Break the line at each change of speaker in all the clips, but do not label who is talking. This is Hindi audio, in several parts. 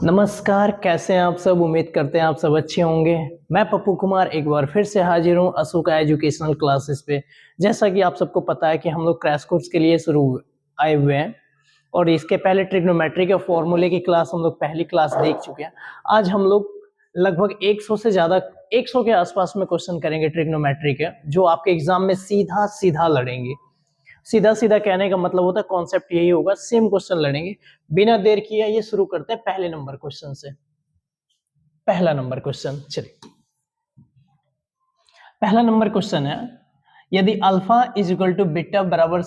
नमस्कार, कैसे हैं आप सब। उम्मीद करते हैं आप सब अच्छे होंगे। मैं पप्पू कुमार एक बार फिर से हाजिर हूँ अशोका एजुकेशनल क्लासेस पे। जैसा कि आप सबको पता है कि हम लोग क्रैश कोर्स के लिए शुरू आए हुए हैं और इसके पहले ट्रिग्नोमेट्री के फॉर्मूले की क्लास हम लोग पहली क्लास देख चुके हैं। आज हम लोग लगभग 100 से ज़्यादा 100 के आसपास में क्वेश्चन करेंगे ट्रिग्नोमेट्री के, जो आपके एग्जाम में सीधा सीधा लड़ेंगे। सीधा सीधा कहने का मतलब होता है कॉन्सेप्ट यही होगा, सेम क्वेश्चन लड़ेंगे। बिना देर किए ये शुरू करते हैं पहले नंबर क्वेश्चन से। पहला नंबर क्वेश्चन, चलिए पहला नंबर क्वेश्चन है, यदि alpha is equal to beta बराबर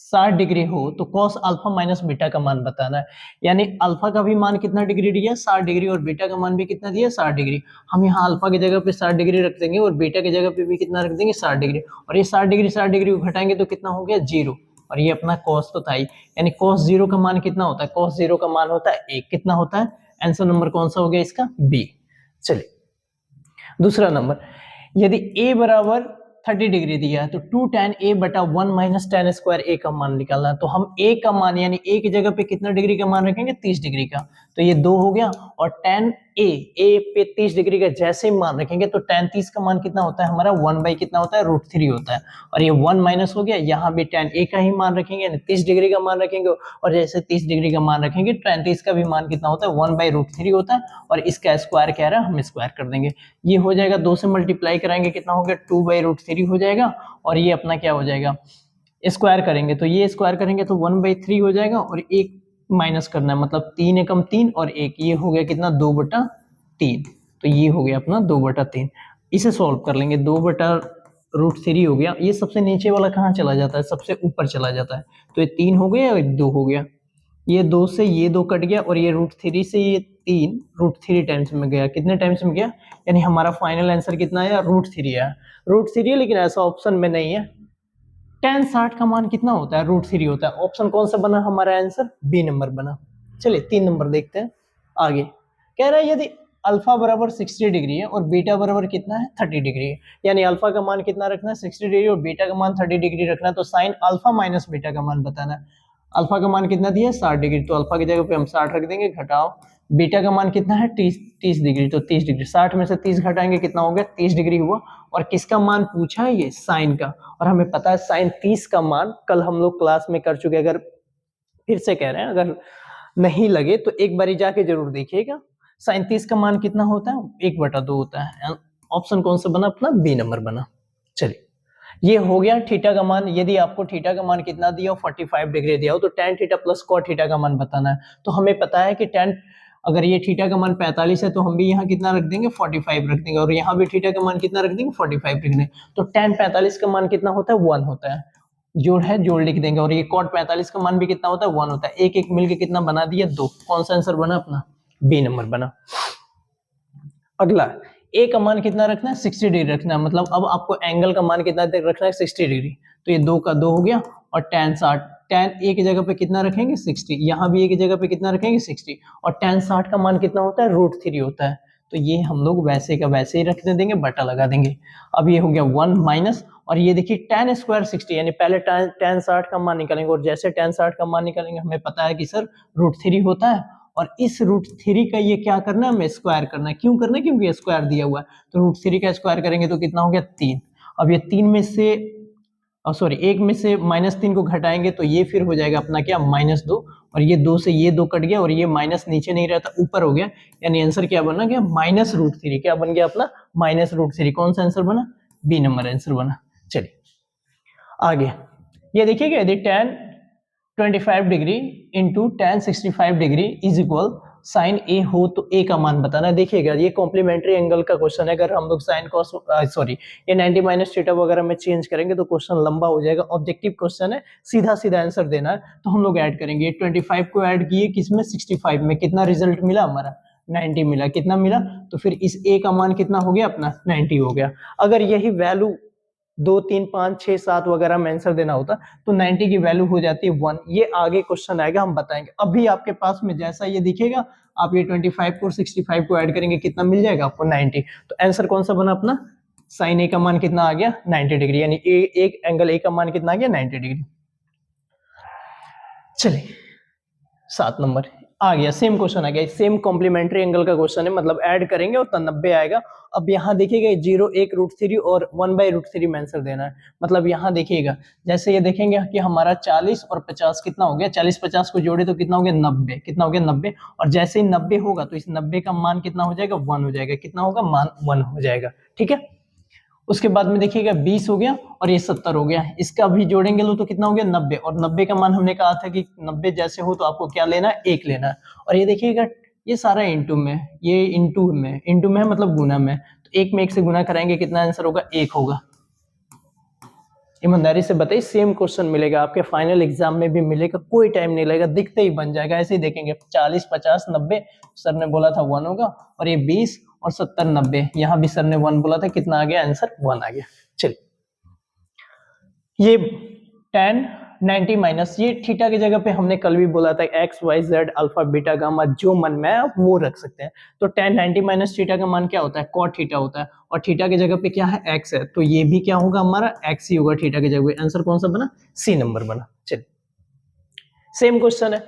60 डिग्री हो तो कॉस अल्फा माइनस बीटा का मान बताना है। यानी अल्फा का भी मान कितना डिग्री दिया है, 60 डिग्री, और बीटा का मान भी कितना दिया है, 60 डिग्री। हम यहाँ अल्फा की जगह पे 60 डिग्री रख देंगे और बीटा की जगह पे भी कितना रख देंगे, 60 डिग्री। और ये 60 डिग्री को घटाएंगे तो कितना हो गया, 0। और ये अपना कॉस तो था ही, यानी कॉस 0 का मान कितना होता है, कॉस 0 का मान होता है 1। कितना होता है, आंसर नंबर कौन सा हो गया इसका, बी। चलिए दूसरा नंबर, यदि a बराबर 30 डिग्री दिया है तो 2 tan a बटा 1 माइनस tan स्क्वायर a का मान निकालना है। तो हम a का मान यानी a की जगह पे कितना डिग्री का मान रखेंगे, 30 डिग्री का। तो ये 2 हो गया। और tan a पे 30 डिग्री का जैसे ही मान रखेंगे तो tan 30 का मान कितना होता है हमारा, 1 बाई कितना होता है, √3 होता है। और ये 1 माइनस हो गया, यहाँ भी tan a का ही मान रखेंगे यानी 30 डिग्री का मान रखेंगे। और जैसे 30 डिग्री का मान रखेंगे tan 30 का भी मान कितना होता है, 1 बाई √3 होता है। और इसका स्क्वायर कह रहा है, हम स्क्वायर कर देंगे। ये हो जाएगा, 2 से मल्टीप्लाई कराएंगे कितना हो गया, 2 बाई √3 हो जाएगा। और ये अपना क्या हो जाएगा, स्क्वायर करेंगे तो ये स्क्वायर करेंगे तो 1/3 हो जाएगा। और एक माइनस करना है, मतलब 3 एकम 3 और 1, ये हो गया कितना, 2/3। तो ये हो गया अपना 2/3। इसे सॉल्व कर लेंगे, 2/√3 हो गया। ये सबसे नीचे वाला कहाँ चला जाता है, सबसे ऊपर चला जाता है। तो ये 3 हो गया और 2 हो गया। ये 2 से ये 2 कट गया और ये √3 से ये 3 √3 टाइम्स में गया। कितने टाइम्स में गया, यानी हमारा फाइनल आंसर कितना आया, √3 आया। √3 है, लेकिन ऐसा ऑप्शन में नहीं है। tan 60 का मान कितना होता है, √3 होता है। ऑप्शन कौन सा बना हमारा आंसर, बी नंबर बना। चलिए 3 नंबर देखते हैं आगे। कह रहा है यदि अल्फा बराबर 60 डिग्री है और बीटा बराबर कितना है, 30 डिग्री है। यानी अल्फा का मान कितना रखना है, 60 डिग्री, और बीटा का मान 30 डिग्री रखना है। तो साइन अल्फा माइनस बीटा का मान बताना है। अल्फा का मान कितना दिया है, 60 डिग्री, तो अल्फा की जगह पे हम 60 रख देंगे। घटाओ, बीटा का मान कितना है, 30 डिग्री, तो 30 डिग्री, 60 में से 30 घटाएंगे कितना हो गया, 30 डिग्री हुआ। और किसका मान पूछा है, ये साइन का। और हमें पता है साइन 30 का मान कल हम लोग क्लास में कर चुके। अगर फिर से कह रहे हैं, अगर नहीं लगे तो एक बारी जाके जरूर देखिएगा। साइन 30 का मान कितना होता है, 1/2 होता है। ऑप्शन कौन सा बना अपना, बी नंबर बना। चलिए ये हो गया थीटा का मान। यदि आपको थीटा का मान कितना दिया हो, 45 डिग्री दिया हो, तो tan theta plus cot theta का मान बताना है। तो हमें पता है कि tan, अगर ये थीटा का मान 45 है तो हम भी यहाँ कितना रख देंगे, 45 रख देंगे। और यहाँ भी थीटा का मान कितना रख देंगे, 45 रख देंगे। तो tan 45 का मान कितना होता है, 1 होता है। जोड़ है, जोड़ लिख देंगे। और ये cot 45 का मान भी कितना होता है, 1 होता है। एक एक मिलके कितना बना दिया, 2। कौन सा आंसर बना अपना, बी नंबर बना। अगला, ए का मान कितना रखना है, 60 डिग्री रखना है। मतलब अब आपको एंगल का मान कितना रखना है, 60 डिग्री। तो ये 2 का 2 हो गया। और tan 60, tan ए की जगह पे कितना रखेंगे, 60। यहाँ भी ए की जगह पे कितना रखेंगे, 60। और tan 60 का मान कितना होता है, √3 होता है। तो ये हम लोग वैसे का वैसे ही रखने देंगे, बटा लगा देंगे। अब ये हो गया 1 माइनस, और ये देखिए tan स्क्वायर 60, यानी पहले tan 60 का मान निकालेंगे। और जैसे tan 60 का मान निकालेंगे, हमें पता है कि सर √3 होता है। और इस √3 का ये क्या करना है, हमें स्क्वायर करना है। क्यों करना है, क्योंकि स्क्वायर दिया हुआ है। तो √3 का स्क्वायर करेंगे तो कितना हो गया, 3। अब ये 3 में से सॉरी 1 में से -3 को घटाएंगे तो ये फिर हो जाएगा अपना क्या, -2। और ये 2 से ये 2 कट गया, और ये माइनस नीचे नहीं रहता, ऊपर हो गया। यानी आंसर क्या बना गया, -√3। क्या बन गया अपना, -√3। कौन सा आंसर बना, बी नंबर आंसर बना। चलिए आगे, ये देखिएगा, यदि tan 25 degree into tan 65 degree is equal sine A हो तो ए का मान बताना। देखिएगा ये कॉम्प्लीमेंट्री एंगल का क्वेश्चन है। अगर हम लोग साइन कॉस सॉरी ये 90 माइनस थीटा वगैरह में चेंज करेंगे तो क्वेश्चन लंबा हो जाएगा। ऑब्जेक्टिव क्वेश्चन है, सीधा सीधा आंसर देना है। तो हम लोग ऐड करेंगे, 25 को ऐड किए किसमें, 65 में। कितना रिजल्ट मिला हमारा, 90 मिला। कितना मिला, तो फिर इस ए का मान कितना हो गया अपना, 90 हो गया। अगर यही वैल्यू 2 3 5 6 7 वगैरह में आंसर देना होता तो 90 की वैल्यू हो जाती है 1। ये आगे क्वेश्चन आएगा, हम बताएंगे। अभी आपके पास में जैसा ये दिखेगा, आप ये 25 को 65 को ऐड करेंगे, कितना मिल जाएगा आपको, 90। तो आंसर कौन सा बना अपना, साइन ए का मान कितना आ गया, 90 डिग्री। यानी एक एंगल ए का मान कितना आ गया, 90 डिग्री। चलिए 7 नंबर, आ गया, सेम क्वेश्चन आ गया, सेम कॉम्प्लीमेंट्री एंगल का क्वेश्चन है, मतलब ऐड करेंगे और 90 आएगा। अब यहाँ देखिएगा 0 1 रूट 3 और 1/√3 में आंसर देना है। मतलब यहाँ देखिएगा जैसे ये देखेंगे कि हमारा 40 और 50 कितना हो गया, 40 50 को जोड़े तो कितना हो गया 90, कितना हो गया 90। और जैसे ही 90 होगा तो इस 90 का मान कितना हो जाएगा 1 हो जाएगा, कितना होगा मान 1 हो जाएगा, ठीक है। उसके बाद में देखिएगा 20 हो गया और ये 70 हो गया, इसका भी जोड़ेंगे तो कितना हो गया 90, और 90 का मान हमने कहा था कि 90 जैसे हो तो आपको क्या लेना है 1 लेना है। और ये देखिएगा ये सारा इंटू में, ये इंटू में है मतलब गुना में, तो 1 में 1 से गुना कराएंगे कितना आंसर होगा 1 होगा। ईमानदारी से बताइए सेम क्वेश्चन मिलेगा आपके फाइनल एग्जाम में भी मिलेगा, कोई टाइम नहीं लगेगा, दिखते ही बन जाएगा। ऐसे ही देखेंगे 40 50 90 सर ने बोला था 1 होगा, और ये 20 और 70 90 यहाँ भी सर ने 1 बोला था, कितना आ गया आंसर 1 आ गया। चलिए ये tan 90 माइनस, ये थीटा की जगह पे हमने कल भी बोला था X Y Z alpha beta gamma जो मन में है आप वो रख सकते हैं। तो tan 90 माइनस थीटा का मान क्या होता है cot थीटा होता है, और थीटा की जगह पे क्या है x है, तो ये भी क्या होगा हमारा x ही होगा थीटा की जगह पे। आंसर कौन सा बना, सी नंबर बना। चलिए सेम क्वेश्चन है,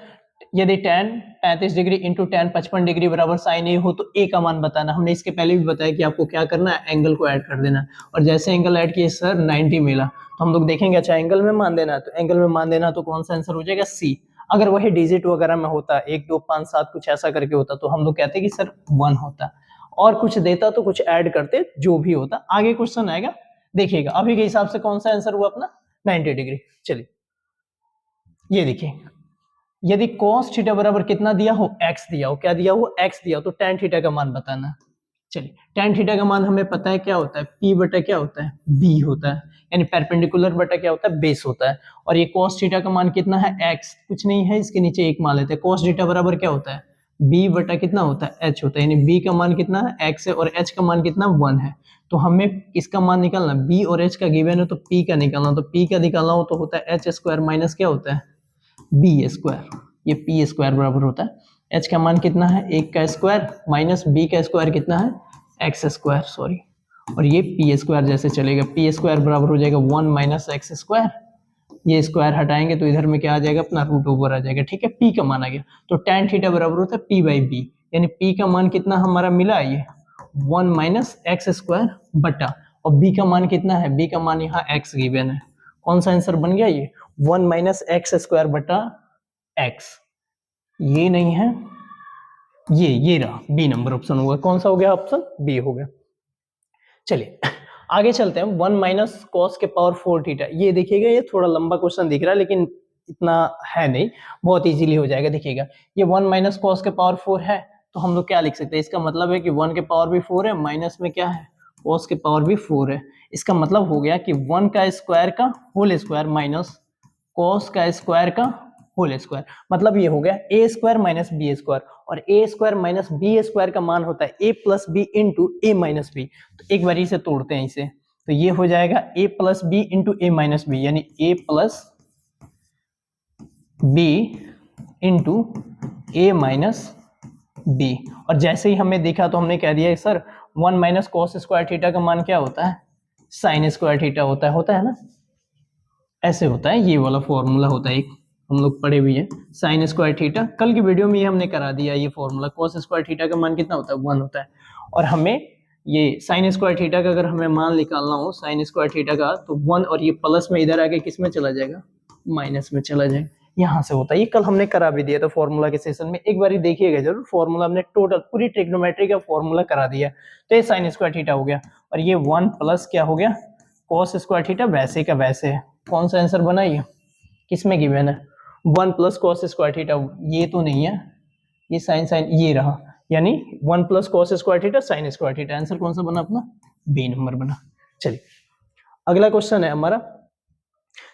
यदि tan 35 degree into tan 55 degree बराबर साइन ए हो तो ए का मान बताना। हमने इसके पहले भी बताया कि आपको क्या करना है, एंगल को ऐड कर देना, और जैसे एंगल ऐड किए सर 90 मिला तो हम लोग देखेंगे अच्छा एंगल में मान देना है, तो एंगल में मान देना तो कौन सा आंसर हो जाएगा सी। अगर वही डिजिट वगैरह में होता 1 2 5 7 कुछ ऐसा करके होता तो हम लोग कहते कि सर 1 होता, और कुछ देता तो कुछ ऐड करते, जो भी होता। आगे क्वेश्चन आएगा देखिएगा, अभी के हिसाब से कौन सा आंसर हुआ अपना 90 डिग्री। चलिए ये देखिए यदि cos थीटा बराबर कितना दिया हो x दिया हो, क्या दिया हो x दिया हो, तो tan थीटा का मान बताना। चलिए tan थीटा का मान हमें पता है क्या होता है p बटा क्या होता है b होता है, यानी परपेंडिकुलर बटा क्या होता है बेस होता है। और ये cos थीटा का मान कितना है x, कुछ नहीं है इसके नीचे 1 मान लेते हैं। cos थीटा बराबर क्या होता है b बटा कितना होता है h होता है, यानी b का मान कितना है x है और h का मान कितना 1 है। तो हमें इसका मान निकालना, b और h का गिवन है तो p का निकालना, तो p का निकालना हो तो होता है h स्क्वायर माइनस क्या होता है बी स्क्वायर, ये पी स्क्वायर बराबर होता है h का मान कितना है 1 का स्क्वायर माइनस b का स्क्वायर कितना है x स्क्वायर, सॉरी, और ये पी स्क्वायर जैसे चलेगा, पी स्क्वायर बराबर हो जाएगा 1 माइनस एक्स स्क्वायर, ये स्क्वायर हटाएंगे तो इधर में क्या आ जाएगा अपना रूट ओवर आ जाएगा, ठीक है। p का मान आ गया, तो tan थीटा बराबर होता है p बाई बी, यानी p का मान कितना हमारा मिला ये 1 माइनस एक्स स्क्वायर बटा, और b का मान कितना है, b का मान यहाँ x गिवन है, कौन सा आंसर बन गया ये 1 माइनस एक्स स्क्वायर बटा x, ये नहीं है ये रहा बी नंबर ऑप्शन होगा। कौन सा हो गया ऑप्शन बी हो गया। चलिए आगे चलते हैं, 1 माइनस कॉस के पावर 4 थीटा, ये देखिएगा ये थोड़ा लंबा क्वेश्चन दिख रहा है लेकिन इतना है नहीं, बहुत इजीली हो जाएगा। देखिएगा ये 1 माइनस कॉस के पावर 4 है, तो हम लोग क्या लिख सकते हैं, इसका मतलब है कि 1 के पावर भी 4 है, माइनस में क्या है कॉस के पावर भी 4 है। इसका मतलब हो गया कि 1 का स्क्वायर का होल स्क्वायर माइनस कॉस का स्क्वायर का होल स्क्वायर, मतलब ये हो गया ए स्क्वायर माइनस बी स्क्वायर, और ए स्क्वायर माइनस बी स्क्वायर का मान होता है ए प्लस बी इंटू ए माइनस बी। तो एक बार इसे तोड़ते हैं इसे, तो ये हो जाएगा ए प्लस बी इंटू ए माइनस बी, यानी ए प्लस बी इंटू ए माइनस बी। और जैसे ही हमें दिखा तो हमने कह दिया sir 1 minus cos square theta का मान क्या होता है साइन स्क्वायर थीटा होता है ना, ऐसे होता है, ये वाला फॉर्मूला होता है एक, हम लोग पढ़े भी है साइन स्क्वायर थीटा, कल की वीडियो में ये हमने करा दिया ये फॉर्मूला, कॉस स्क्वायर थीटा का मान कितना होता है 1 होता है। और हमें ये साइन स्क्वायर थीटा का अगर हमें मान निकालना हो साइन स्क्वायर थीटा का, तो 1 और ये प्लस में इधर आके किस में चला जाएगा माइनस में चला जाएगा, यहाँ से होता है। ये कल हमने करा भी दिया था फॉर्मूला के सेशन में, एक बार देखिएगा जरूर, फॉर्मूला हमने टोटल पूरी ट्रिग्नोमेट्री का फॉर्मूला करा दिया। तो ये साइन स्क्वायर थीटा हो गया, और ये 1 प्लस क्या हो गया कॉस स्क्वायर थीटा, वैसे का वैसे है। कौन सा आंसर बना ये किसमें गिवन है 1 प्लस कॉस स्क्वायर थीटा, ये तो नहीं है, ये साइन साइन ये रहा, यानी 1 plus cos square theta sine square theta, answer कौन सा बना अपना बी नंबर बना। चलिए अगला क्वेश्चन है हमारा,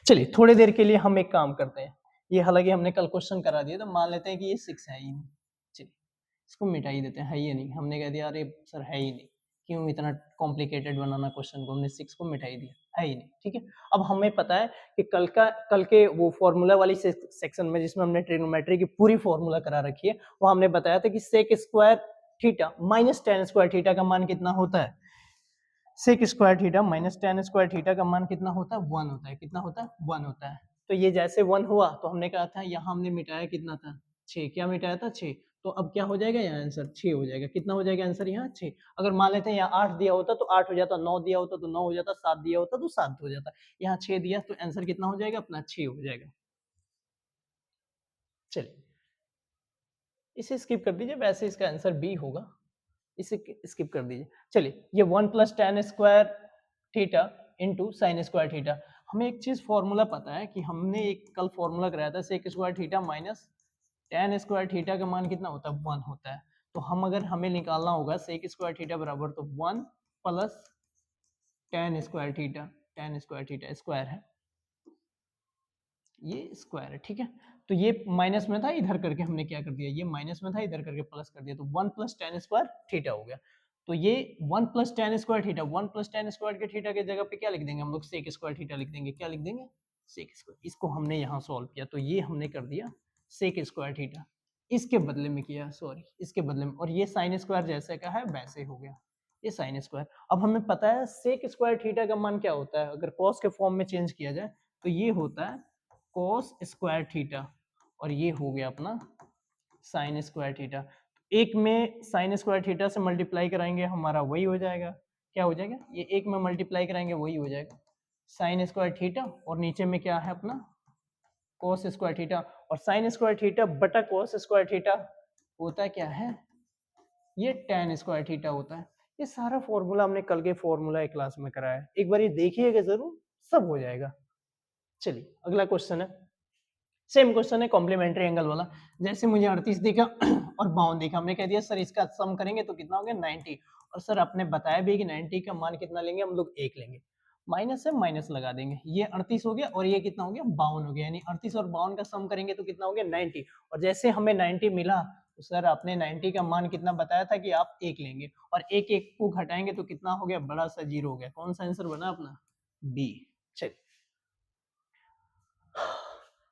चलिए थोड़ी देर के लिए हम एक काम करते हैं, ये हालांकि हमने कल क्वेश्चन करा दिया, तो मान लेते हैं कि ये 6 है ही नहीं, चलिए इसको मिटा ही देते हैं, है ही नहीं, हमने कह दिया अरे सर है ही नहीं, क्यों इतना कॉम्प्लिकेटेड बनाना क्वेश्चन को, हमने 6 को मिटा ही दिया, है ही नहीं, ठीक है। अब हमें पता है कि कल के वो फॉर्मूला वाली सेक्शन में जिसमें हमने ट्रिग्नोमेट्री की पूरी फॉर्मूला करा रखी है, वो हमने बताया था कि sec square theta minus tan square theta का मान कितना होता है, sec square theta minus tan square theta का मान कितना होता है 1 होता है, कितना होता है 1 होता है। तो ये जैसे 1 हुआ तो हमने कहा था यहाँ हमने मिटाया कितना था 6, क्या मिटाया था 6, तो अब क्या हो जाएगा यहाँ आंसर 6 हो जाएगा। कितना हो जाएगा आंसर यहाँ 6। अगर मान लेते हैं यहाँ 8 दिया होता तो 8 हो जाता, 9 दिया होता तो 9 हो जाता, 7 दिया होता तो 7 हो जाता, यहाँ 6 दिया तो आंसर कितना हो जाएगा अपना 6 हो जाएगा। चलिए इसे स्किप कर दीजिए, वैसे इसका आंसर बी होगा, इसे स्किप कर दीजिए। चलिए ये 1 plus ten square theta into sine square theta. हमें एक चीज फॉर्मूला पता है कि हमने एक कल फॉर्मूला कराया था, sec square theta minus tan square theta का मान कितना होता है 1 होता है। तो हम अगर हमें निकालना होगा सेक स्क्वायर थीटा बराबर तो 1 plus ten square theta, ten square theta square है, ये स्क्वायर है, ठीक है। तो ये माइनस में था, इधर करके हमने क्या कर दिया, ये माइनस में था इधर करके प्लस कर दिया, तो 1 प्लस टेन स्क्वायर थीटा हो गया। तो ये 1 plus ten square theta, 1 plus ten square के थीटा की जगह पे क्या लिख देंगे हम लोग, सेक स्क्वायर थीटा लिख देंगे। क्या लिख देंगे, सेक स्क्वायर। इसको हमने यहाँ सॉल्व किया तो ये हमने कर दिया सेक स्क्वायर थीटा, इसके बदले में किया, सॉरी इसके बदले में, और ये साइन स्क्वायर जैसे का है वैसे हो गया, ये साइन स्क्वायर। अब हमें पता है सेक स्क्वायर थीटा का मान क्या होता है, अगर कॉस के फॉर्म में चेंज किया जाए तो ये होता है कॉस स्क्वायर थीटा, और ये हो गया अपना साइन स्क्वायर थीटा। एक में साइन स्क्वायर थीटा से मल्टीप्लाई कराएंगे हमारा वही हो जाएगा, क्या हो जाएगा, ये एक में मल्टीप्लाई कराएंगे वही हो जाएगा साइन स्क्वायर थीटा, और नीचे में क्या है अपना कॉस स्क्वायर थीटा, और साइन स्क्वायर थीटा बटा कॉस स्क्वायर थीटा होता क्या है, ये टेन स्क्वायर थीटा होता है। ये सारा फॉर्मूला हमने कल के फॉर्मूला क्लास में कराया है, एक बार ये देखिएगा जरूर, सब हो जाएगा। चलिए अगला क्वेश्चन है, सेम क्वेश्चन है कॉम्प्लीमेंट्री एंगल वाला। जैसे मुझे 38 दिखा और 52 दिखा, हमने कह दिया सर इसका सम करेंगे तो कितना हो गया 90, और सर आपने बताया भी कि 90 का मान कितना लेंगे हम लोग 1 लेंगे, माइनस से माइनस लगा देंगे, ये 38 हो गया और ये कितना हो गया 52 हो गया, यानी 38 और 52 का सम करेंगे तो कितना हो गया 90, और जैसे हमें 90 मिला तो सर आपने 90 का मान कितना बताया था कि आप 1 लेंगे, और एक एक को घटाएंगे तो कितना हो गया बड़ा सा 0 हो गया, कौन सा आंसर बना अपना बी। चलिए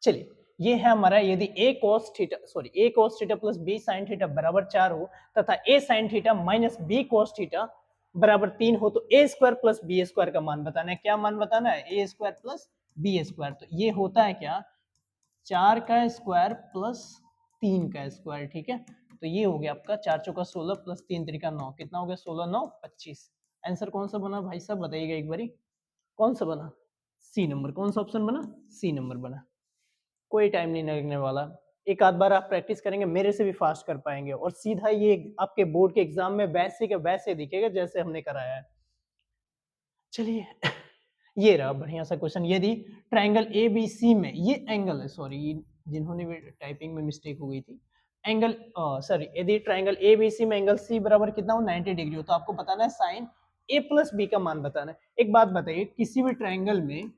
चलिए ये है हमारा, यदि a cos theta sorry a cos theta plus b sin theta बराबर 4 हो तथा a sin theta minus b cos theta बराबर 3 हो तो a square plus b square का मान बताना है। क्या मान बताना है, a square plus b square. तो ये होता है क्या 4 का स्क्वायर प्लस 3 का स्क्वायर, ठीक है। तो ये हो गया आपका 4 चौका 16 प्लस 3 तरीका 9, कितना हो गया 16 9 25। आंसर कौन सा बना भाई साहब बताइएगा एक बारी, कौन सा बना, सी नंबर। कौन सा ऑप्शन बना, सी नंबर बना। कोई टाइम नहीं लगने वाला, एक आध बार आप प्रैक्टिस करेंगे मेरे से भी फास्ट कर पाएंगे, और सीधा ये आपके बोर्ड के एग्जाम में वैसे के वैसे दिखेगा जैसे हमने कराया है। चलिए ये रहा बढ़िया सा क्वेश्चन, यदि ट्रायंगल ए बी सी में, ये एंगल है, सॉरी जिन्होंने भी टाइपिंग में मिस्टेक हो गई थी, एंगल सॉरी यदि ट्रायंगल ए बी सी में एंगल सी बराबर कितना हो 90 डिग्री हो, तो आपको बताना है साइन ए प्लस बी का मान बताना है। एक बात बताइए, किसी भी ट्रायंगल में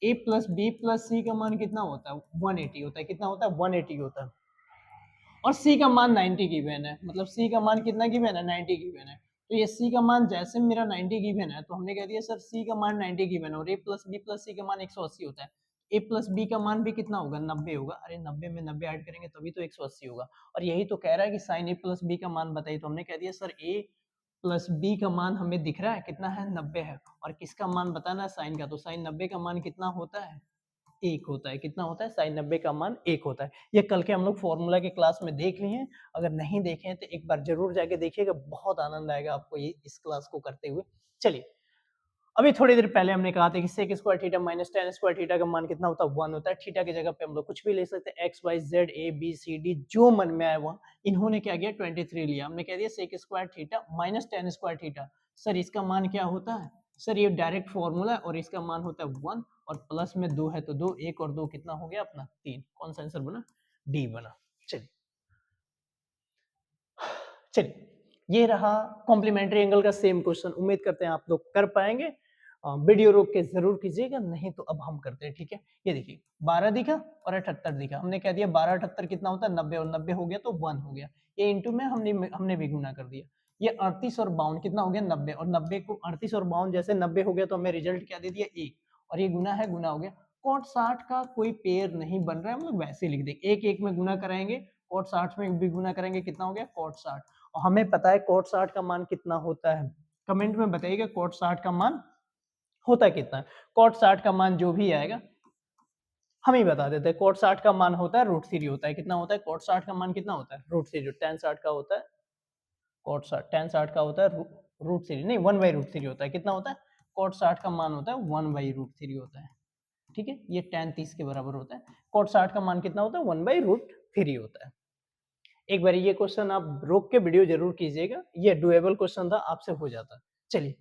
a प्लस बी प्लस सी का मान कितना होता है 180 होता है, कितना होता है 180 होता है, और c का मान 90 गिवन है, मतलब c का मान कितना गिवन है 90 गिवन है। तो ये c का मान जैसे मेरा 90 गिवन है तो हमने कह दिया सर c का मान 90 गिवन है, और a प्लस बी प्लस सी का मान 180 होता है, a प्लस बी का मान भी कितना होगा 90 होगा, अरे 90 में 90 ऐड करेंगे तभी तो 180 होगा, और यही तो कह रहा है कि साइन a प्लस बी का मान बताइए, तो हमने कह दिया सर a प्लस बी का मान हमें दिख रहा है कितना है 90 है, और किसका मान बताना है साइन का, तो साइन 90 का मान कितना होता है 1 होता है, कितना होता है साइन 90 का मान 1 होता है। ये कल के हम लोग फॉर्मूला के क्लास में देख लिए हैं, अगर नहीं देखे हैं तो एक बार जरूर जाके देखिएगा, बहुत आनंद आएगा आपको ये इस क्लास को करते हुए। चलिए अभी थोड़ी देर पहले हमने कहा था कि sec square theta minus tan square theta का मान कितना होता है 1 होता है। थीटा की जगह पे हम लोग कुछ भी ले सकते हैं, X Y Z A B C D, जो मन में आए वहाँ। इन्होंने क्या किया 23 लिया, हमने कह दिया sec square theta minus tan square theta, sir इसका मान क्या होता है, सर ये डायरेक्ट फॉर्मूला है और इसका मान होता है 1, और प्लस में 2 है तो 2, 1 और 2 कितना हो गया अपना 3, कौन सा आंसर बना डी बना। चलिए चलिए ये रहा कॉम्प्लीमेंट्री एंगल का सेम क्वेश्चन, उम्मीद करते हैं आप लोग कर पाएंगे। वीडियो रोक के जरूर कीजिएगा, नहीं तो अब हम करते हैं, ठीक है। ये देखिए 12 दिखा और 78 दिखा, हमने कह दिया 12 78 कितना होता है 90, और 90 हो गया तो 1 हो गया, ये इंटू में हमने भी गुना कर दिया। ये 38 और 52 कितना हो गया 90, और 90 को 38 और 52 जैसे 90 हो गया तो हमें रिजल्ट क्या दे दिया 1, और ये गुना है गुना हो गया। कॉट 60 का कोई पेयर नहीं बन रहा है, हम लोग वैसे लिख देंगे, एक एक में गुना कराएंगे, कॉट 60 में भी गुना करेंगे, कितना हो गया कॉट 60, और हमें पता है कॉट 60 का मान कितना होता है, कमेंट में बताइएगा कॉट 60 का मान होता कितना है। कॉट 60 का मान जो भी आएगा हम ही बता देते हैं। cot 60 का मान होता है √3 होता है, कितना होता है cot 60 का मान कितना होता है √3, tan 60 का होता है cot 60, tan 60 का होता है √3 नहीं 1/√3 होता है, कितना होता है cot 60 का मान होता है 1/√3 होता है, ठीक है, ये tan 30 के बराबर होता है। cot 60 का मान कितना होता है 1/√3 होता है। एक बार ये क्वेश्चन आप रोक के वीडियो जरूर कीजिएगा, ये डुएबल क्वेश्चन था, आपसे हो जाता। चलिए,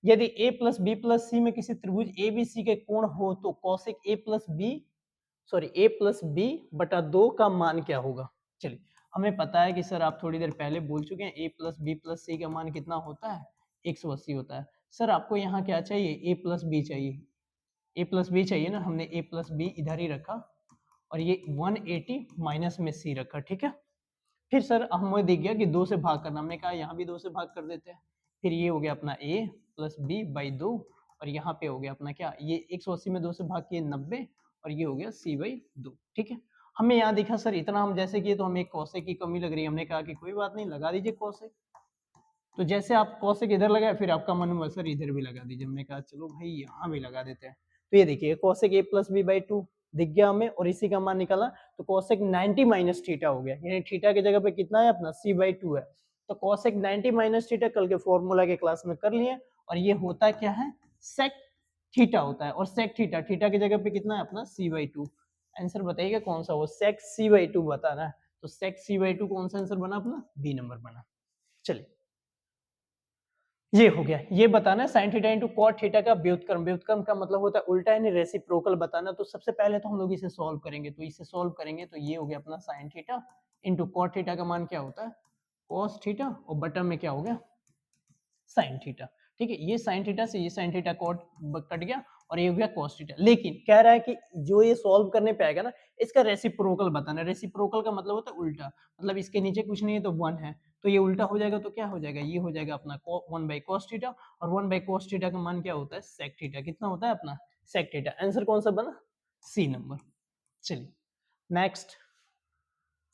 यदि a प्लस बी प्लस सी में किसी त्रिभुज ए बी सी के कोण हो तो कौशिक a प्लस बी बटा 2 का मान क्या होगा। चलिए, हमें पता है कि सर आप थोड़ी देर पहले बोल चुके हैं a प्लस बी प्लस सी का मान कितना होता है 180 होता है। सर आपको यहाँ क्या चाहिए a प्लस बी चाहिए, a प्लस बी चाहिए ना, हमने a प्लस बी इधर ही रखा और ये 180 माइनस में c रखा, ठीक है। फिर सर हमें दिख गया कि 2 से भाग करना, हमने कहा यहाँ भी 2 से भाग कर देते हैं। फिर ये हो गया अपना a प्लस बी बाई 2 और यहाँ पे हो गया अपना क्या, ये 180 में 2 से भाग किए 90 और ये हो गया c बाई 2, ठीक है। हमें यहाँ दिखा सर इतना हम जैसे किए तो हमें कोसेक की कमी लग रही है, हमने कहा कि कोई बात नहीं लगा दीजिए कोसेक। तो जैसे आप कोसेक इधर लगाए फिर आपका मन हुआ सर इधर भी लगा दीजिए, हमने कहा चलो भाई यहाँ भी लगा देते हैं। तो ये देखिए cosec a plus B by 2 दिख गया हमें और इसी का मान निकाला तो कोसेक 90 माइनस थीटा हो गया, यानी थीटा की जगह पे कितना है अपना c बाई 2 है। तो कोसेक 90 माइनस थीटा कल के फॉर्मूला के क्लास में कर लिए और ये होता क्या है सेक थीटा होता है, और सेक थीटा थीटा की जगह पे कितना है अपना c बाई 2। आंसर बताइएगा कौन सा, वो सेक c बाई 2 बताना है, तो सेक c बाई 2 कौन सा आंसर बना अपना, बी नंबर बना। चलिए, ये हो गया, ये बताना है sine theta into cot theta का व्युत्क्रम, व्युत्क्रम का मतलब होता है उल्टा यानी रेसिप्रोकल बताना। तो सबसे पहले तो हम लोग इसे सॉल्व करेंगे, तो इसे सॉल्व करेंगे तो ये हो गया अपना sine theta into cot theta का मान क्या होता है कॉस थीटा और बटा में क्या हो गया साइन थीटा, ठीक है। ये साइन थीटा से ये साइन थीटा कॉट कट गया और ये हो गया कॉस थीटा। लेकिन कह रहा है कि जो ये सॉल्व करने पे आएगा ना इसका रेसिप्रोकल बताना, रेसिप्रोकल का मतलब होता है उल्टा, मतलब इसके नीचे कुछ नहीं है तो 1 है तो ये उल्टा हो जाएगा तो क्या हो जाएगा, ये हो जाएगा अपना 1 बाई कॉस थीटा और 1 बाई कॉस थीटा का मान क्या होता है सेक थीटा, कितना होता है अपना सेक थीटा। आंसर कौन सा बना सी नंबर। चलिए नेक्स्ट,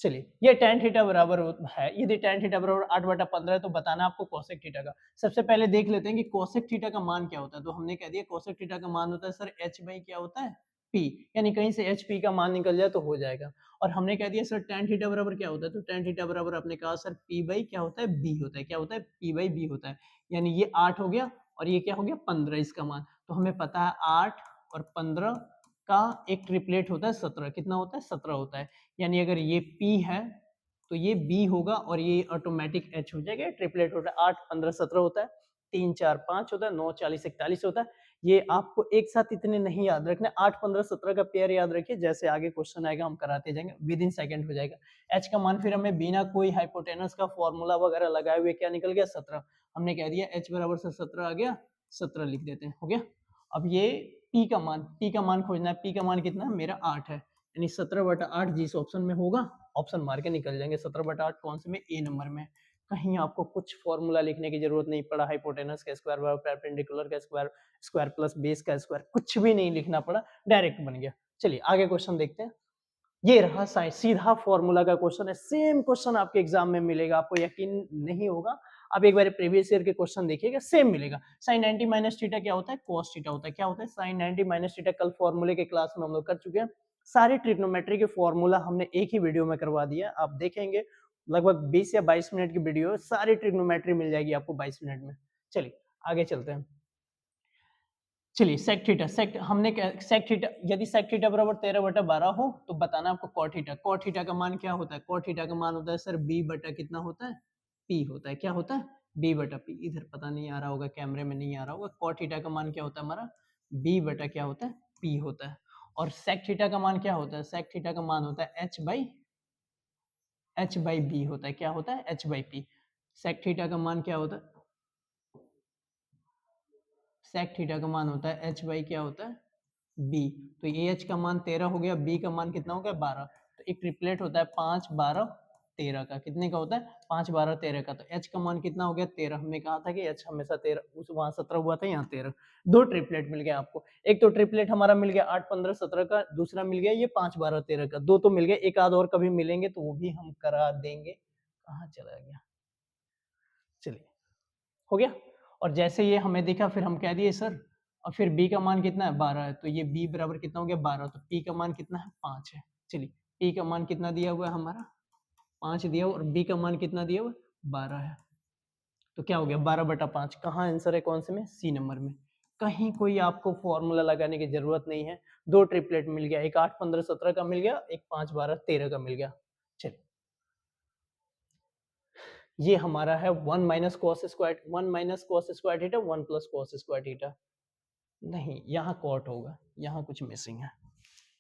चलिए ये tan थीटा बराबर है, यदि tan थीटा बराबर 8/15 है तो बताना आपको कोसेक थीटा का। सबसे पहले देख लेते हैं कि कोसेक थीटा का मान क्या होता है, तो हमने कह दिया कोसेक थीटा का मान होता है सर h बाई क्या होता है p, यानी कहीं से h p का मान निकल जाए तो हो जाएगा। और हमने कह दिया सर tan थीटा बराबर क्या होता है, तो tan थीटा बराबर आपने कहा सर p बाई क्या होता है b होता है, क्या होता है p बाई b होता है, यानी ये 8 हो गया और ये क्या हो गया 15 इसका मान। तो हमें पता है 8 और 15 का एक ट्रिपलेट होता है 17, कितना होता है 17 होता है, यानी अगर ये P है तो ये B होगा और ये ऑटोमेटिक H हो जाएगा, ट्रिपलेट होता है 8 15 17 होता है, 3 4 5 होता है, 9 40 41 होता है। ये आपको एक साथ इतने नहीं याद रखने, 8 15 17 का पेयर याद रखिए, जैसे आगे क्वेश्चन आएगा हम कराते जाएंगे, विद इन सेकंड हो जाएगा। H का मान फिर हमें बिना कोई हाइपोटेनस का फॉर्मूला वगैरह लगाए हुए क्या निकल गया 17, हमने कह दिया H बराबर से 17 आ गया, 17 लिख देते हैं, हो गया। अब ये P का मान खोजना है, P का मान कितना है मेरा 8 है, यानी 17/8 जिस ऑप्शन में होगा ऑप्शन मार के निकल जाएंगे। 17/8 कौन से में ए नंबर में। कहीं आपको कुछ फॉर्मूला लिखने की जरूरत नहीं पड़ा, हाइपोटेनस का स्क्वायर बराबर परपेंडिकुलर का स्क्वायर, स्क्वायर प्लस बेस का स्क्वायर, कुछ भी नहीं लिखना पड़ा, डायरेक्ट बन गया। चलिए आगे क्वेश्चन देखते हैं। ये रहा सीधा फॉर्मूला का क्वेश्चन है, सेम क्वेश्चन आपके एग्जाम में मिलेगा, आपको यकीन नहीं होगा, आप एक बार प्रीवियस ईयर के क्वेश्चन देखिएगा सेम मिलेगा। sin 90 माइनस थीटा क्या होता है cos थीटा होता है, क्या होता है sin 90 माइनस थीटा, कल फॉर्मूले के क्लास में हम लोग कर चुके हैं, सारे ट्रिग्नोमेट्री के फॉर्मूला हमने एक ही वीडियो में करवा दिया, आप देखेंगे लगभग 20 या 22 मिनट की वीडियो, सारी ट्रिग्नोमेट्री मिल जाएगी आपको 22 मिनट में। चलिए आगे चलते हैं। चलिए सेक थीटा, सेक थीटा, यदि सेक थीटा बराबर 13/12 हो तो बताना आपको कॉट थीटा, कॉट थीटा का मान क्या होता है, कॉट थीटा का मान होता है सर b बटा कितना होता है p होता है, क्या होता है b बटा p, इधर पता नहीं आ रहा होगा कैमरे में नहीं आ रहा होगा, कॉट थीटा का मान क्या होता है हमारा b बटा क्या होता है p होता है। और सेक थीटा का मान क्या होता है, सेक थीटा का मान होता है h बाई b होता है, क्या होता है h by p। Sec theta का मान क्या होता है, सेक थीटा का मान होता है h बाई क्या होता है b, तो ये h का मान 13 हो गया, b का मान कितना हो गया 12, तो एक ट्रिपलेट होता है 5 12 13 का, कितने का होता है 5 12 13 का, तो h का मान कितना हो गया 13, हमने कहा था कि h हमेशा 13 उस वहां 17 हुआ था यहाँ 13, दो ट्रिपलेट मिल गया आपको, एक तो ट्रिपलेट हमारा मिल गया 8 15 17 का, दूसरा मिल गया ये 5 12 13 का, दो तो मिल गए, एक आध और कभी मिलेंगे तो वो भी हम करा देंगे। कहाँ चला गया, चलिए हो गया। और जैसे ये हमें दिखा फिर हम कह दिए सर और फिर b का मान कितना है 12 है, तो ये b बराबर कितना हो गया 12, तो p का मान कितना है 5 है। चलिए p का मान कितना दिया हुआ है हमारा 5 दिया हुआ, और b का मान कितना दिया हुआ 12 है, तो क्या हो गया 12/5। कहाँ आंसर है, कौन से में, सी नंबर में। कहीं कोई आपको फॉर्मूला लगाने की जरूरत नहीं है, दो ट्रिपलेट मिल गया, एक 8 15 17 का मिल गया, एक 5 12 13 का मिल गया। चलिए ये हमारा है 1 minus cos square, 1 minus cos square theta, 1 plus cos square theta. नहीं, यहाँ कॉट होगा, यहाँ कुछ मिसिंग है,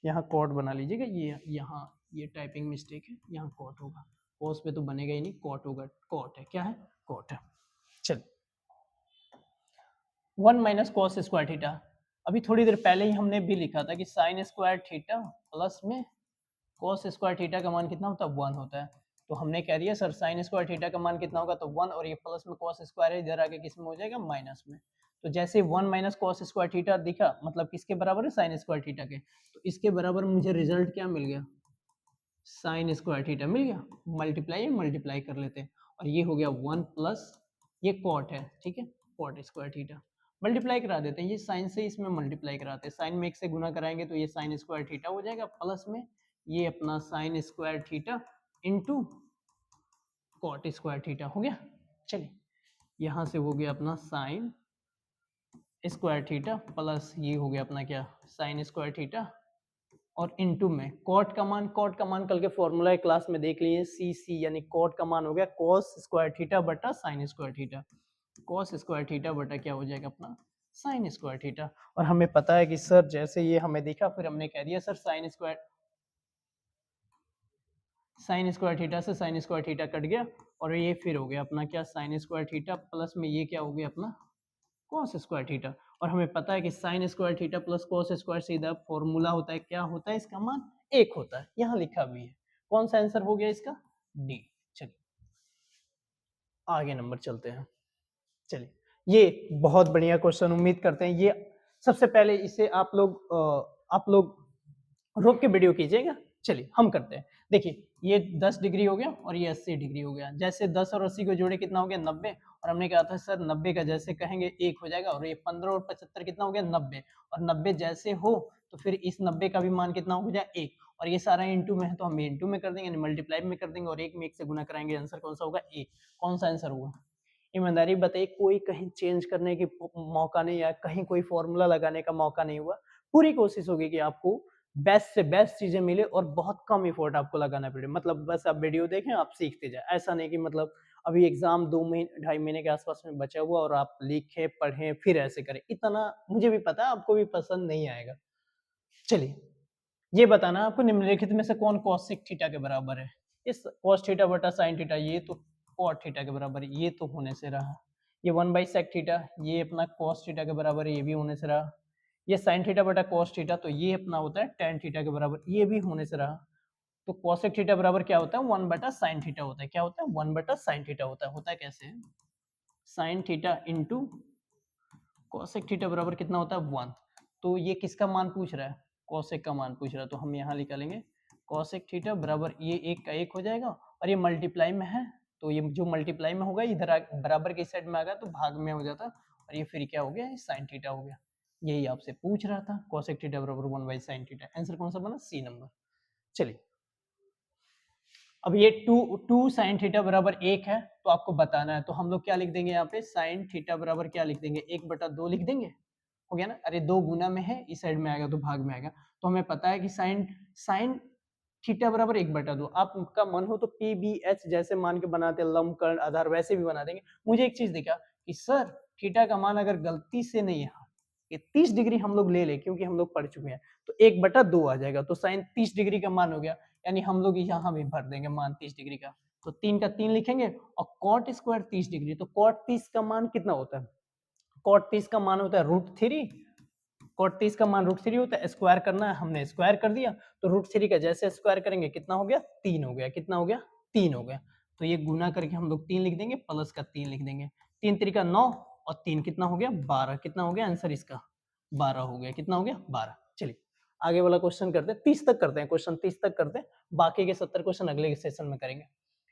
यहाँ कॉट बना लीजिएगा, ये यहाँ ये टाइपिंग मिस्टेक है, यहाँ कॉट होगा, कॉस पे तो बनेगा ही नहीं, कॉट होगा, कॉट है, क्या है, कॉट है। चल 1 माइनस कॉस स्क्वायर थीटा, अभी थोड़ी देर पहले ही हमने भी लिखा था कि साइन स्क्वायर थीटा प्लस में कॉस स्क्वायर थीटा का मान कितना होता है 1 होता है, तो हमने कह दिया सर साइन स्क्वायर थीटा का मान कितना होगा, तो 1, और ये प्लस में कॉस स्क्वायर है, इधर आके किस में हो जाएगा, माइनस में। तो जैसे 1 माइनस कॉस स्क्वायर थीटा दिखा, मतलब किसके बराबर है, साइन स्क्वायर थीटा के, तो इसके बराबर मुझे रिजल्ट क्या मिल गया, साइन स्क्वायर थीटा मिल गया, मल्टीप्लाई कर लेते हैं, और ये हो गया 1 प्लस ये कॉट है, ठीक है, कॉट स्क्वायर थीटा, मल्टीप्लाई करा देते हैं, ये साइन से इसमें मल्टीप्लाई कराते हैं, साइन में 1 से गुना कराएंगे तो ये साइन स्क्वायर थीटा हो जाएगा, प्लस में ये अपना sine square theta into cot square theta हो गया। चलिए यहाँ से हो गया अपना साइन स्क्वायर थीटा प्लस ये हो गया अपना क्या, साइन स्क्वायर थीटा, और इनटू में कॉट का मान कल के फॉर्मूला क्लास में देख लिए, सी सी, यानी कॉट का मान हो गया कॉस स्क्वायर थीटा बटा sign square theta, cos square theta बटा क्या हो जाएगा अपना साइन स्क्वायर थीटा। और हमें पता है कि सर जैसे ये हमें दिखा, फिर हमने कह दिया सर साइन स्क्वायर थीटा से साइन स्क्वायर थीटा कट गया, और ये फिर हो गया अपना क्या, साइन स्क्वायर थीटा प्लस में ये क्या हो गया अपना कॉस स्क्वायर थीटा। और हमें पता है कि sign square theta plus cos square सीधा फॉर्मूला होता है, क्या होता है, इसका मान 1 होता है, यहाँ लिखा भी है। कौन सा आंसर हो गया इसका, डी। चलिए आगे नंबर चलते हैं। चलिए ये बहुत बढ़िया क्वेश्चन, उम्मीद करते हैं ये सबसे पहले इसे आप लोग रोक के वीडियो कीजिएगा। चलिए हम करते हैं, देखिए ये 10 डिग्री हो गया और ये 80 डिग्री हो गया, जैसे 10 और 80 को जोड़े कितना हो गया 90, और हमने कहा था सर 90 का जैसे कहेंगे 1 हो जाएगा, और ये 15 और 75 कितना हो गया 90, और 90 जैसे हो तो फिर इस 90 का भी मान कितना हो जाए 1, और ये सारा इंटू में है तो हम इंटू में कर देंगे, मल्टीप्लाई में कर देंगे, और 1 में 1 से गुना कराएंगे, आंसर कौन सा होगा, 1। कौन सा आंसर होगा, ईमानदारी बताइए, कोई कहीं चेंज करने की मौका नहीं, या कहीं कोई फॉर्मूला लगाने का मौका नहीं हुआ, पूरी कोशिश होगी कि आपको बेस्ट से बेस्ट चीजें मिले और बहुत कम एफर्ट आपको लगाना पड़े, मतलब बस आप वीडियो देखें, आप सीखते जाए, ऐसा नहीं कि मतलब अभी एग्जाम 2 महीने 2.5 महीने के आसपास में बचा हुआ और आप लिखें पढ़ें फिर ऐसे करें, इतना मुझे भी पता है आपको भी पसंद नहीं आएगा। चलिए ये बताना आपको निम्नलिखित में से कौन cos थीटा के बराबर है, इस cos थीटा बटा sin थीटा, ये तो cot थीटा के बराबर है, ये तो होने से रहा, ये 1/sec थीटा, ये अपना cos थीटा के बराबर है, ये भी होने से रहा, ये sin थीटा बटा cos थीटा, तो ये अपना होता है tan थीटा के बराबर, ये भी होने से रहा। तो cosec थीटा बराबर क्या होता है 1/sin थीटा होता है, क्या होता है 1/sin थीटा होता है कैसे, sin theta into cosec theta बराबर कितना होता है 1, तो ये किसका मान पूछ रहा है, cosec का मान पूछ रहा है, तो हम यहाँ निकालेंगे cosec थीटा बराबर ये 1 का 1 हो जाएगा, और ये मल्टीप्लाई में है तो ये जो मल्टीप्लाई में होगा इधर बराबर की साइड में आ गया तो भाग में हो जाता, और ये फिर क्या हो गया, sin थीटा हो गया, यही आपसे पूछ रहा था, cosec थीटा बराबर 1/sin थीटा, आंसर कौन सा बना, सी नंबर। चलिए अब ये 2 sin थीटा बराबर 1 है तो आपको बताना है, तो हम लोग क्या लिख देंगे यहाँ पे, sin थीटा बराबर क्या लिख देंगे, 1/2 लिख देंगे, हो गया ना, अरे 2 गुना में है, इस साइड में आएगा तो भाग में आएगा, तो हमें पता है कि sin थीटा बराबर 1/2, आपका मन हो तो PBH जैसे मान के बनाते, लंब कर्ण आधार वैसे भी बना देंगे। मुझे एक चीज दिखा कि सर थीटा का मान अगर गलती से नहीं है, ये 30 डिग्री हम लोग ले ले क्योंकि हम लोग पढ़ चुके हैं, तो 1/2 आ जाएगा, तो साइन 30 डिग्री का मान हो गया, यानी हम लोग यहाँ भी भर देंगे मान 30 डिग्री का, तो 3 का 3 लिखेंगे, और कॉट स्क्वायर 30 डिग्री, तो कॉट 30 का मान कितना होता है, कॉट 30 का मान होता है √3, कॉट 30 का मान √3 होता है, स्क्वायर करना है, हमने स्क्वायर कर दिया, तो √3 का जैसे स्क्वायर करेंगे कितना हो गया 3 हो गया, कितना हो गया 3 हो गया, तो ये गुना करके हम लोग 3 लिख देंगे, प्लस का 3 लिख देंगे, 3 3 9 और 3 कितना हो गया 12, कितना हो गया आंसर इसका 12 हो गया, कितना हो गया 12। चलिए आगे वाला क्वेश्चन करते हैं, 30 तक करते हैं, क्वेश्चन 30 तक करते हैं, बाकी के 70 क्वेश्चन अगले सेशन में करेंगे।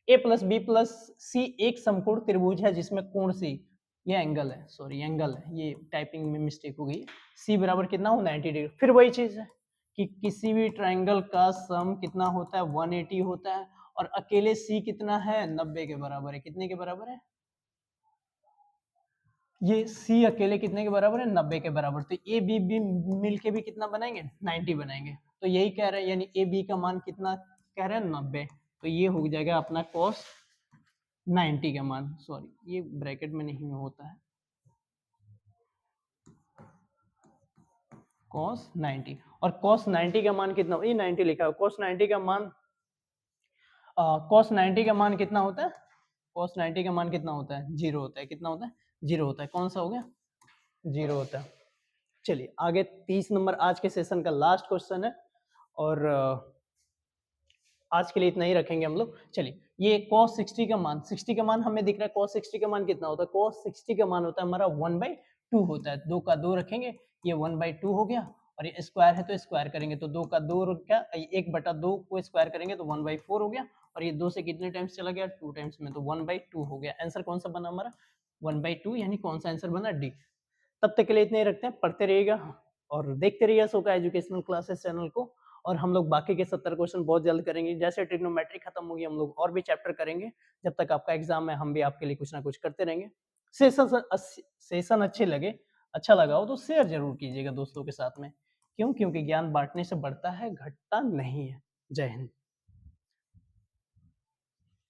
a प्लस बी प्लस सी एक समकोण त्रिभुज है जिसमें कोण सी ये एंगल है, सॉरी एंगल है, ये टाइपिंग में मिस्टेक हो गई। सी बराबर कितना हो 90 डिग्री। फिर वही चीज है कि किसी भी ट्रायंगल का सम कितना होता है 180 होता है, और अकेले सी कितना है 90 के बराबर है। कितने के बराबर है? ये सी अकेले कितने के बराबर है? 90 के बराबर। तो ए बी मिलके भी कितना बनाएंगे? 90 बनाएंगे। तो यही कह रहे हैं, यानी ए बी का मान कितना कह रहे हैं? 90। तो ये हो जाएगा अपना cos 90 का मान, सॉरी ये ब्रैकेट में नहीं होता है, cos 90। और cos 90 का मान कितना? ये 90 लिखा है। cos 90 का मान cos 90 का मान कितना होता है? cos 90 का मान कितना होता है? 0 होता है। कितना होता है? 0 होता है। कौन सा हो गया? 0 होता है। चलिए आगे 30 नंबर आज के सेशन का लास्ट क्वेश्चन है, और आज के लिए इतना ही रखेंगे हम लोग। चलिए ये cos 60 का मान, 60 का मान हमें दिख रहा है। cos 60 का मान कितना होता है? cos 60 का मान होता है हमारा 1/2 होता है। 2 का 2 रखेंगे, ये 1/2 हो गया, और ये स्क्वायर है तो स्क्वायर करेंगे तो 2 का 2 क्या 1/2 को स्क्वायर करेंगे तो 1/4 हो गया, और ये 2 से कितने टाइम्स चला गया? 2 टाइम्स में, तो 1/2 हो गया। आंसर कौन सा बना हमारा? 1/2, यानी कौन सा आंसर बना? डी। तब तक के लिए इतने ही रखते हैं। पढ़ते रहिएगा और देखते रहिएगा सोका एजुकेशनल क्लासेस चैनल को, और हम लोग बाकी के 70 क्वेश्चन बहुत जल्द करेंगे। जैसे ट्रिग्नोमेट्री खत्म होगी हम लोग और भी चैप्टर करेंगे। जब तक आपका एग्जाम है हम भी आपके लिए कुछ ना कुछ करते रहेंगे। सेशन अच्छे लगे, अच्छा लगा हो तो शेयर जरूर कीजिएगा दोस्तों के साथ में। क्यों? क्योंकि ज्ञान बांटने से बढ़ता है, घटता नहीं है। जय हिंद।